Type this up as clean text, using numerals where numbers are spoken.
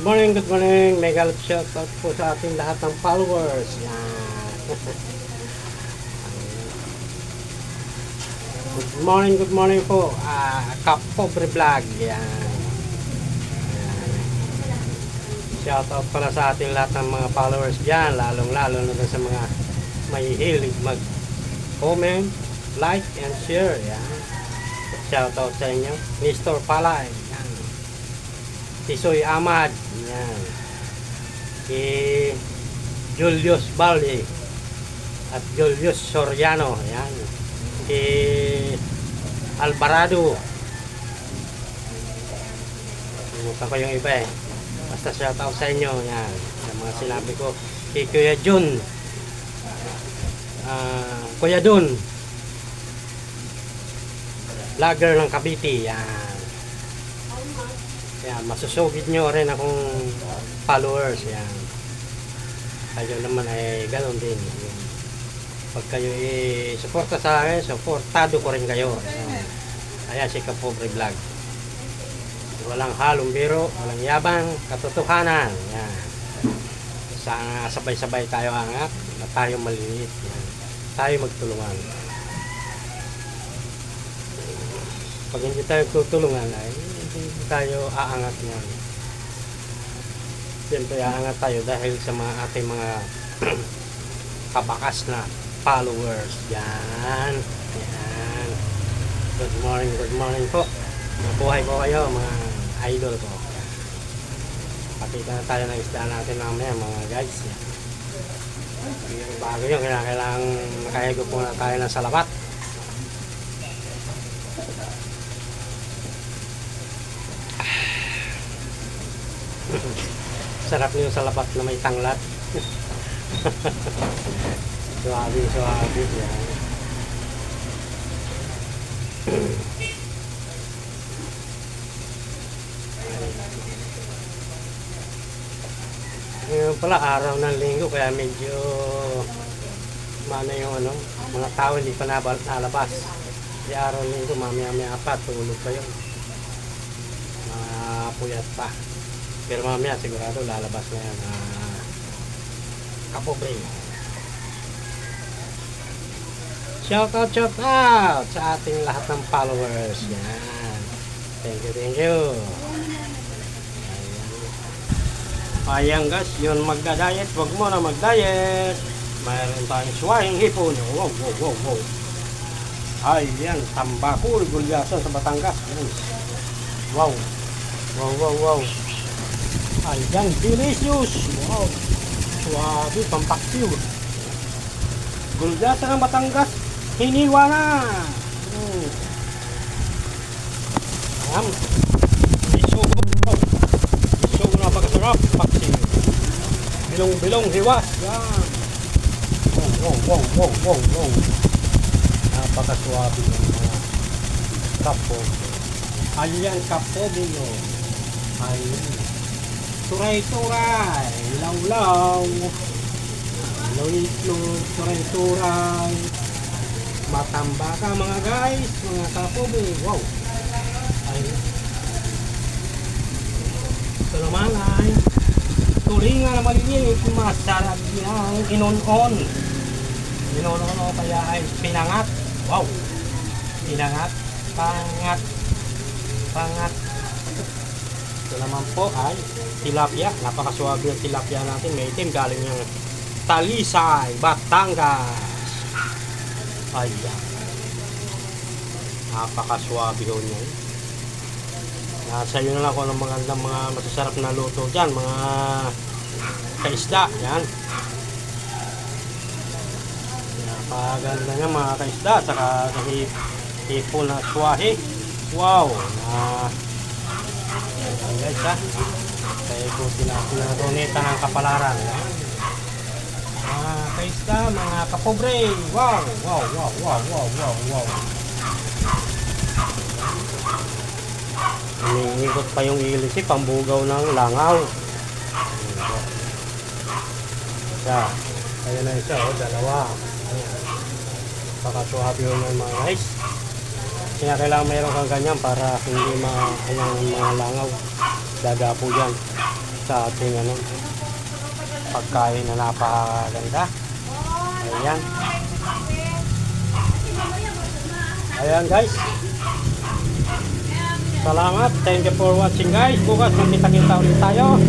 Good morning. Mega love shout out po sa ating lahat ng followers. Yan. Good morning po. Kap Pobre Vlog. Yan. Shout out pala sa ating lahat ng mga followers dyan. Lalong-lalo na sa mga may hilig mag-comment, like, and share. Yan. Shout out sa inyo. Mr. Palay. Yan. Si Soy Ahmad, yan. Si Julius Baldi at Julius Soriano, yan. Si Alvarado. Kumusta ko yung iba eh. Basta shout out sa inyo, yan. Sa mga sinabi ko. Si Kuya Jun. Kuya Dun. Vlogger ng Cavite, yan. Yan, masusugid nyo rin akong followers. Yan. Kayo naman ay ganoon din. Pag kayo i-suporta sa akin, supportado ko rin kayo. Ayan si Kapobre Vlog. Walang halong biro, walang yabang, katotohanan. Yan. Sana sabay-sabay tayo angat, na tayo maliliit. Yan. Tayo magtulungan. Pag hindi tayo tutulungan ay hindi tayo aangat niyan. Siyempre aangat tayo dahil sa mga ating mga kabakas na followers. Yan. Yan. Good morning po. Mabuhay po kayo mga idol ko. Pakita na tayo ng isda natin mamaya mga guys. Yan. Bago yun, kailangan makahigop muna tayo ng salabat. Sarap niyo sa labat na may tanglat. Suwabi yan. Ngayon pala araw ng linggo kaya medyo mana yung mga tao hindi pa nalabas. Di araw ng linggo mamaya pa tulog pa yun. Mga puyat pa. Pero mamaya sigurado lalabas na yan. Kapobre. Shout out sa ating lahat ng followers. Yan. Thank you. Ayan guys, yun magda-diet. Huwag mo na mag-diet. Mayroon tayong suwahing hipon. Wow. Ayan, tambakul, gulyasan sa Batangas. Wow. Ayan, delicious. Wow. Suwabe, pampaksiw. Gulyasan ng Batangas. Hiniwa na. Ayan. Isog na pagkasarap. Paksiw. Bilong hiwas. Yan. Wow. Napakasuwabe ng mga kapo. Ayan, kapo dito. Ayan. Turay, law, itlog, turay, matamba ka mga guys, mga kapobe. Wow. Ay. Ito naman ay tulingan na maliliit, masarap yan, inon-on o kaya ay pinangat. Wow. Pinangat, pangat. Ito naman po ay tilapia. Napakaswabe ang tilapia natin. May itim galing yung Talisay, Batangas. Ayan. Napakaswabe ho niya. Nasa iyo na lang kung mga masasarap na luto dyan. Mga kaisda. Yan. Napaganda nga mga kaisda. Saka sa hipon na swahe. Wow. Ayan guys ha. Kaya ikutin natin ang runeta ng kapalaran. Mga kaisda, mga kapobre. Wow. Umiikot pa yung ilisi, pambugaw ng langaw. Ayan na isa, dalawa. Pakasuhabi yun ng mga guys. Kaya kailangan mayroon kang ganyan para hindi mga langaw dadapo dyan. sa ating ano, pagkain na napakaganda. Ayan. Ayan guys. Salamat. Thank you for watching guys. Bukas magkita-kita ulit tayo.